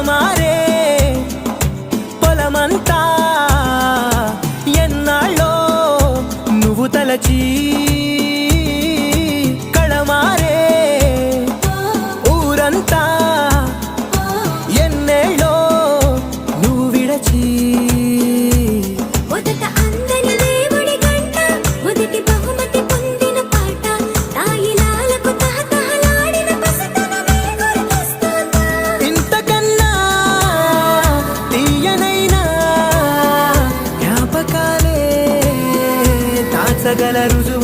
కళమారే పొలమంతా ఎన్నాళ్ళో నువ్వు తలచి కళమారే ఊరంతా ఎన్నేళ్ళో నువ్వు విడచి ఇంతకన్నా తీయనైనా జ్ఞాపకాలే దాచగల రుజువు